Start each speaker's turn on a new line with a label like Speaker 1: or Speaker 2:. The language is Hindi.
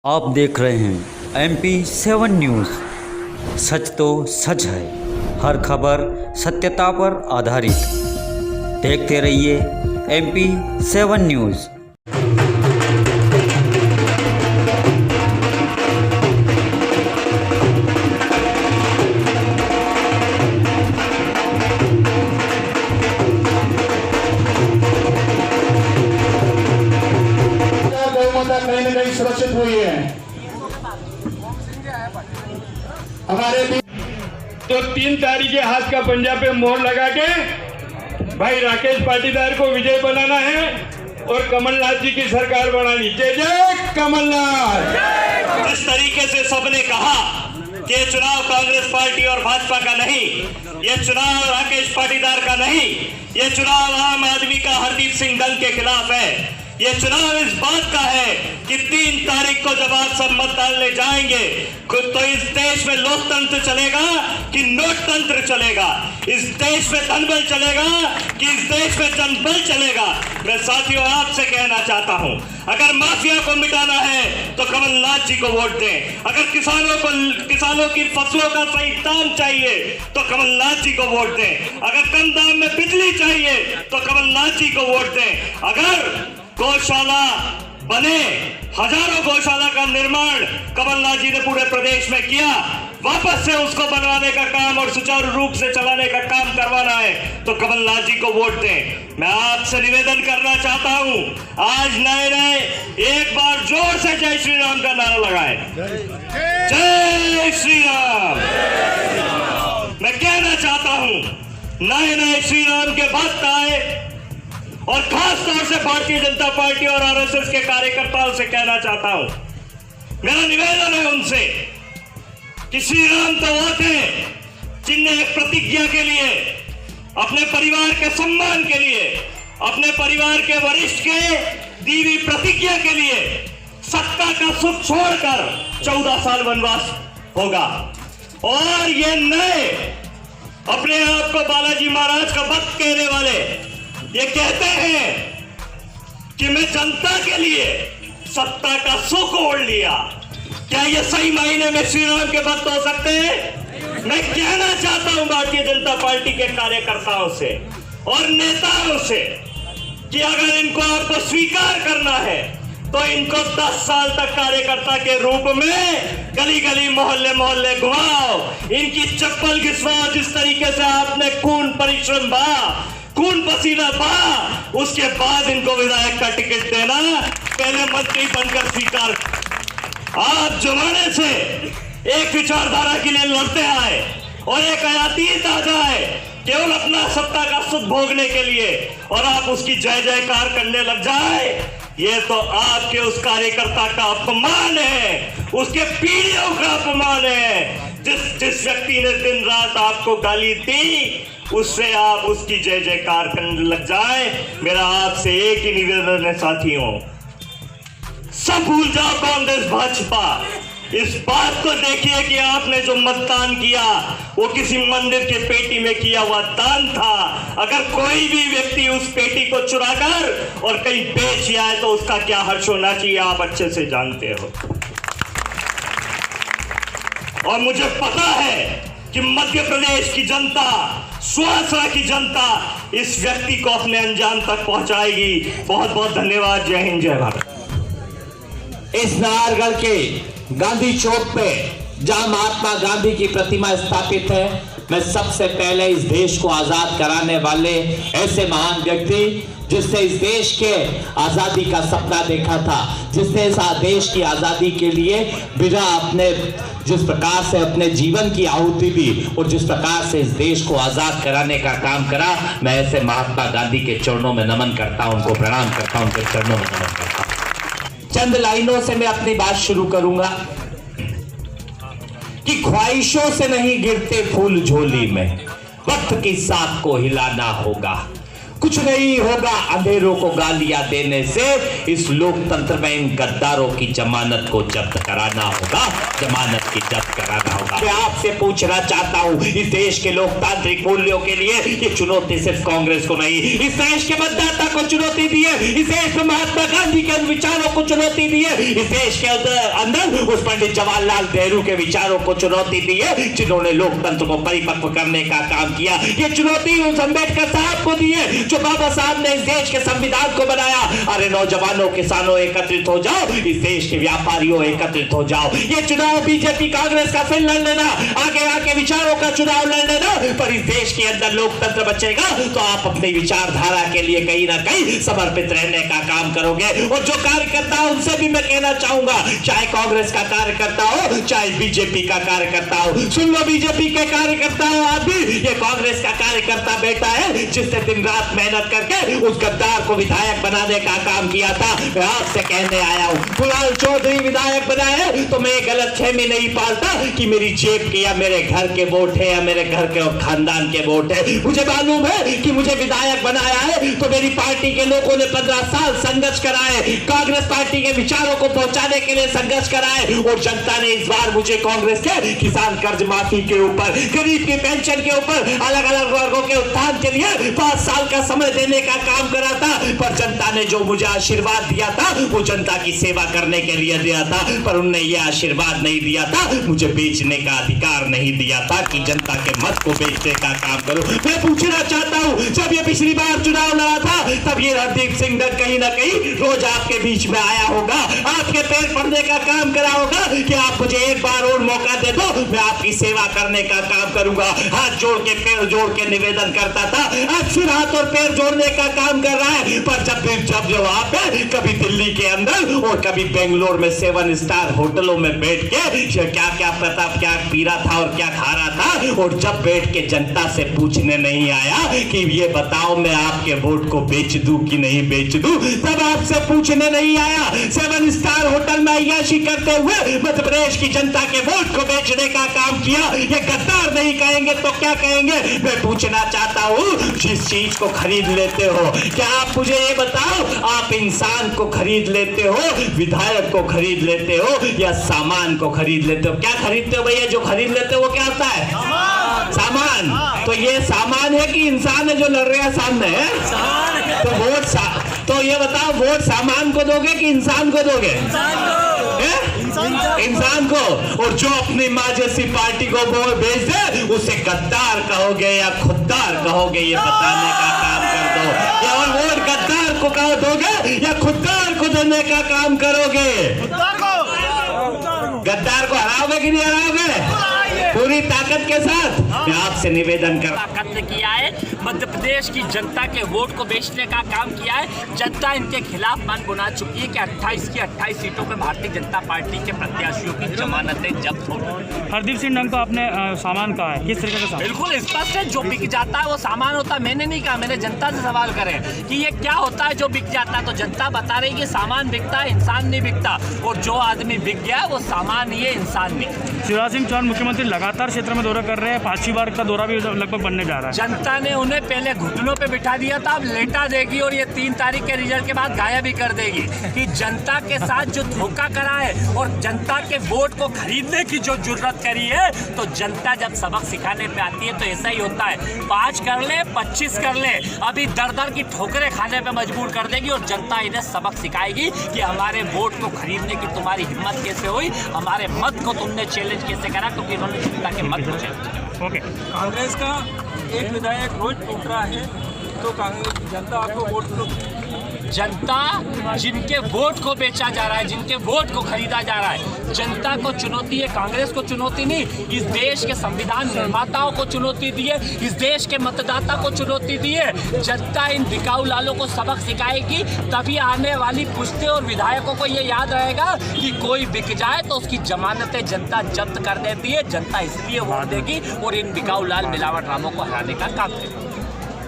Speaker 1: आप देख रहे हैं MP7 न्यूज़। सच तो सच है, हर खबर सत्यता पर आधारित। देखते रहिए MP7 न्यूज़।
Speaker 2: कहीं न कहीं सुरक्षित हुई है हमारे भी।
Speaker 3: तो 3 तारीख के हाथ का पंजा पे मोहर लगा के भाई राकेश पाटीदार को विजय बनाना है और कमलनाथ जी की सरकार बनानी। जय जय कमलनाथ।
Speaker 4: जिस तरीके से सबने कहा कि ये चुनाव कांग्रेस पार्टी और भाजपा का नहीं, ये चुनाव राकेश पाटीदार का नहीं, ये चुनाव आम आदमी का हरदीप सिंह दल के खिलाफ है। ये चुनाव इस बात का है कि 3 तारीख को जब आप सब मत डालने जाएंगे तो इस देश में लोकतंत्र चलेगा कि नोटतंत्र चलेगा, इस देश में धनबल चलेगा कि इस देश में जनबल चलेगा। मैं साथियों आपसे कहना चाहता हूं, अगर माफिया को मिटाना है तो कमलनाथ जी को वोट दें, अगर किसानों की फसलों का सही दाम चाहिए तो कमलनाथ जी को वोट दें, अगर कम दाम में बिजली चाहिए तो कमलनाथ जी को वोट दें, अगर गौशाला बने, हजारों गौशाला का निर्माण कमलनाथ जी ने पूरे प्रदेश में किया, वापस से उसको बनवाने का काम और सुचारू रूप से चलाने का काम करवाना है तो कमलनाथ जी को वोट दें। मैं आपसे निवेदन करना चाहता हूं, आज नए एक बार जोर से जय श्री राम का नारा लगाएं। जय श्री राम। मैं कहना चाहता हूं, नए श्री राम के भक्त आए और खास तौर से भारतीय जनता पार्टी और आरएसएस के कार्यकर्ताओं से कहना चाहता हूं, मेरा निवेदन है उनसे कि श्री राम तो वो थे जिनने एक प्रतिज्ञा के लिए, अपने परिवार के सम्मान के लिए, अपने परिवार के वरिष्ठ के दी हुई प्रतिज्ञा के लिए सत्ता का सुख छोड़कर 14 साल वनवास होगा। और ये नए अपने आप को बालाजी महाराज का भक्त कहने वाले ये कहते हैं कि मैं जनता के लिए सत्ता का सुख ओढ़ लिया। क्या ये सही मायने में श्री राम के भक्त हो सकते हैं? मैं कहना चाहता हूं भारतीय जनता पार्टी के कार्यकर्ताओं से और नेताओं से कि अगर इनको आपको स्वीकार करना है तो इनको 10 साल तक कार्यकर्ता के रूप में गली गली मोहल्ले मोहल्ले घुमाओ, इनकी चप्पल घिसवाओ। जिस तरीके से आपने खून परिश्रम बहा, खून पसीना बहा, उसके बाद इनको विधायक का टिकट देना, पहले मंत्री बनकर स्वीकार। आप जमाने से एक विचारधारा के लिए लड़ते आए और एक अतीत आ जाए केवल अपना सत्ता का सुख भोगने के लिए और आप उसकी जय जयकार करने लग जाए, ये तो आपके उस कार्यकर्ता का अपमान है, उसके पीढ़ियों का अपमान है। जिस व्यक्ति ने दिन रात आपको गाली दी उससे आप उसकी जय जयकार करने लग जाए। मेरा आपसे एक ही निवेदन है साथियों, सब भूल जाओ कांग्रेस भाजपा। इस बात को देखिए कि आपने जो मतदान किया वो किसी मंदिर के पेटी में किया हुआ दान था। अगर कोई भी व्यक्ति उस पेटी को चुराकर और कहीं बेच आए तो उसका क्या हर्ष होना चाहिए, आप अच्छे से जानते हो। और मुझे पता है कि मध्य प्रदेश की जनता, सुहासरा की जनता इस व्यक्ति को अपने अंजाम तक पहुंचाएगी। बहुत बहुत धन्यवाद। जय हिंद, जय भारत।
Speaker 5: इस नाहरगढ़ के गांधी चौक पे जहां महात्मा गांधी की प्रतिमा स्थापित है, मैं सबसे पहले इस देश को आजाद कराने वाले ऐसे महान व्यक्ति जिसने इस देश के आजादी का सपना देखा था, जिसने इस देश की आजादी के लिए बिना अपने जिस प्रकार से अपने जीवन की आहुति दी और जिस प्रकार से इस देश को आजाद कराने का काम करा, मैं ऐसे महात्मा गांधी के चरणों में नमन करता हूं, उनको प्रणाम करता हूं, उनके चरणों में नमन करता हूं। चंद लाइनों से मैं अपनी बात शुरू करूंगा कि ख्वाहिशों से नहीं गिरते फूल झोली में, वक्त की साख को हिलाना होगा। कुछ कुछ नहीं होगा अंधेरों को गालियां देने से। इस लोकतंत्र में इन गद्दारों की जमानत को जब्त कराना होगा, जमानत की जब्त कराना होगा। मैं आपसे पूछना चाहता हूं, इस देश के लोकतांत्रिक मूल्यों के लिए ये चुनौती सिर्फ कांग्रेस को नहीं, इस देश के मतदाता को चुनौती दी है, इस देश में महात्मा गांधी के विचारों को चुनौती दी है, इस देश के अंदर उस पंडित जवाहरलाल नेहरू के विचारों को चुनौती दी है जिन्होंने लोकतंत्र को परिपक्व करने का काम किया। ये चुनौती उस अम्बेडकर साहब को दी है जो बाबा साहब ने इस देश के संविधान को बनाया। अरे नौजवानों, किसानों, एकत्रित हो जाओ, इस देश के व्यापारियों एकत्रित हो जाओ। ये चुनाव बीजेपी कांग्रेस का फिर लड़ लेना, आगे आके विचारों का चुनाव लड़ लेना, पर इस देश के अंदर लोकतंत्र बचेगा तो आप अपनी विचारधारा के लिए कहीं ना कहीं समर्पित रहने का काम करोगे। और जो कार्यकर्ता उनसे भी मैं कहना चाहूंगा, चाहे कांग्रेस का कार्यकर्ता हो चाहे बीजेपी का कार्यकर्ता हो, सुन लो बीजेपी के कार्यकर्ता हो, आप भी ये कांग्रेस का कार्यकर्ता बेटा है जिसने दिन रात मेहनत करके उस गद्दार को विधायक बनाने का काम किया था। मैं आपसे कहने आया हूं, कुणाल चौधरी विधायक बनाए तो मैं गलतफहमी नहीं पालता कि मेरी जेब के या मेरे घर के वोट है या मेरे घर के और खानदान के वोट है। मुझे मालूम है कि मुझे विधायक बनाया है तो मेरी पार्टी के लोगों ने 15 साल संघर्ष कराए, कांग्रेस पार्टी के विचारों को पहुंचाने के लिए संघर्ष कराए, और जनता ने इस बार मुझे कांग्रेस के किसान कर्ज माफी के ऊपर, गरीब की पेंशन के ऊपर, अलग अलग वर्गों के उत्थान के लिए 5 साल का समय देने का काम करा था। पर जनता ने जो मुझे आशीर्वाद दिया था वो जनता की सेवा करने के लिए दिया था, पर उनने ये आशीर्वाद नहीं दिया था, मुझे बेचने का अधिकार नहीं दिया था कि जनता के मत को बेचने का काम करूं। मैं पूछना चाहता हूं, जब ये पिछली बार चुनाव लड़ा था तब ये हरदीप सिंह डग कहीं ना कहीं रोज आपके बीच में आया होगा, आपके पैर पड़ने का काम करा होगा कि आप मुझे एक बार और मौका दे दो, मैं आपकी सेवा करने का काम करूंगा। हाथ जोड़ के पैर जोड़ के निवेदन करता था, आज फिर हाथ और पैर जोड़ने का काम कर रहा है। पर जब वहां पे कभी दिल्ली के अंदर और कभी बेंगलोर में 7 स्टार होटलों में बैठ के क्या क्या पता क्या पी रहा था और क्या खा रहा था, और जब बैठ के जनता से पूछने नहीं आया कि ये बताओ मैं आपके वोट को बेच दूं कि नहीं बेच दूं, तब आपसे पूछने नहीं आया। 7 स्टार होटल में अय्याशी करते हुए मध्य प्रदेश की जनता के वोट को बेचने का काम किया। ये गद्दार नहीं कहेंगे तो क्या कहेंगे? मैं पूछना चाहता हूं, जिस चीज को खरीद लेते हो, क्या आप मुझे ये बताओ, आप इंसान को खरीद लेते हो, विधायक को खरीद लेते हो या सामान को खरीद लेते हो? क्या खरीदते हो भैया? जो खरीद लेते हो वो क्या होता है? सामान। तो ये सामान है कि इंसान है जो लड़ रहा है सामने है? तो वोट तो ये बताओ, वोट सामान को दोगे कि इंसान को दोगे? इंसान को। और जो अपनी माँ जैसी पार्टी को वोट भेज दे उसे गद्दार कहोगे या खुददार कहोगे, ये बताने का काम कर दो। या और वोट गद्दार को कहो दोगे या खुददार को देने का काम करोगे? गद्दार को हराओगे कि नहीं हराओगे? पूरी ताकत के साथ मैं आपसे निवेदन कर
Speaker 6: कत्ल किया है, मध्य प्रदेश की जनता के वोट को बेचने का काम किया है। जनता इनके खिलाफ मन बुना चुकी है कि 28 की 28 सीटों पर भारतीय जनता पार्टी के प्रत्याशियों की जमानतें जब्त हो गई।
Speaker 7: हरदीप सिंह डंग को आपने सामान कहा है, किस तरीके का सामान?
Speaker 6: बिल्कुल स्पष्ट है, जो बिक जाता है वो सामान होता है। मैंने नहीं कहा, मैंने जनता से सवाल करे कि ये क्या होता है जो बिक जाता है, तो जनता बता रही कि सामान बिकता है, इंसान नहीं बिकता, और जो आदमी बिक गया वो सामान ही है, इंसान नहीं।
Speaker 7: शिवराज सिंह चौहान मुख्यमंत्री लगातार क्षेत्र में दौरा कर रहे हैं, 5वीं बार का दौरा भी लगभग बनने जा रहा है।
Speaker 6: जनता ने उन्हें पहले घुटनों पे बिठा दिया था, अब लेटा देगी, और ये 3 तारीख के रिजल्ट के बाद गायब भी कर देगी कि जनता के साथ जो धोखा करा है और जनता के वोट को खरीदने की जो जुर्रत करी है, तो जनता जब सबक सिखाने पे आती है तो ऐसा ही होता है। 5 कर ले, 25 कर ले, अभी दर दर की ठोकरें खाने पे मजबूर कर देगी, और जनता इन्हें सबक सिखाएगी कि हमारे वोट को खरीदने की तुम्हारी हिम्मत कैसे हुई, हमारे मत को तुमने चैलेंज कैसे करा, क्योंकि इन्होंने जनता के मत को चैलेंज।
Speaker 7: ओके,
Speaker 8: कांग्रेस का एक विधायक रोज टूट रहा है तो कांग्रेस जनता आपको वोट,
Speaker 6: जनता जिनके वोट को बेचा जा रहा है, जिनके वोट को खरीदा जा रहा है, जनता को चुनौती है, कांग्रेस को चुनौती नहीं। इस देश के संविधान निर्माताओं को चुनौती दी है, इस देश के मतदाता को चुनौती दी है। जनता इन बिकाऊ लालों को सबक सिखाएगी, तभी आने वाली पुश्ते और विधायकों को ये याद रहेगा कि कोई बिक जाए तो उसकी जमानतें जनता जब्त कर देती है। जनता इसलिए वोट देगी और इन बिकाऊ लाल मिलावट रामों को हराने का काम करेगी।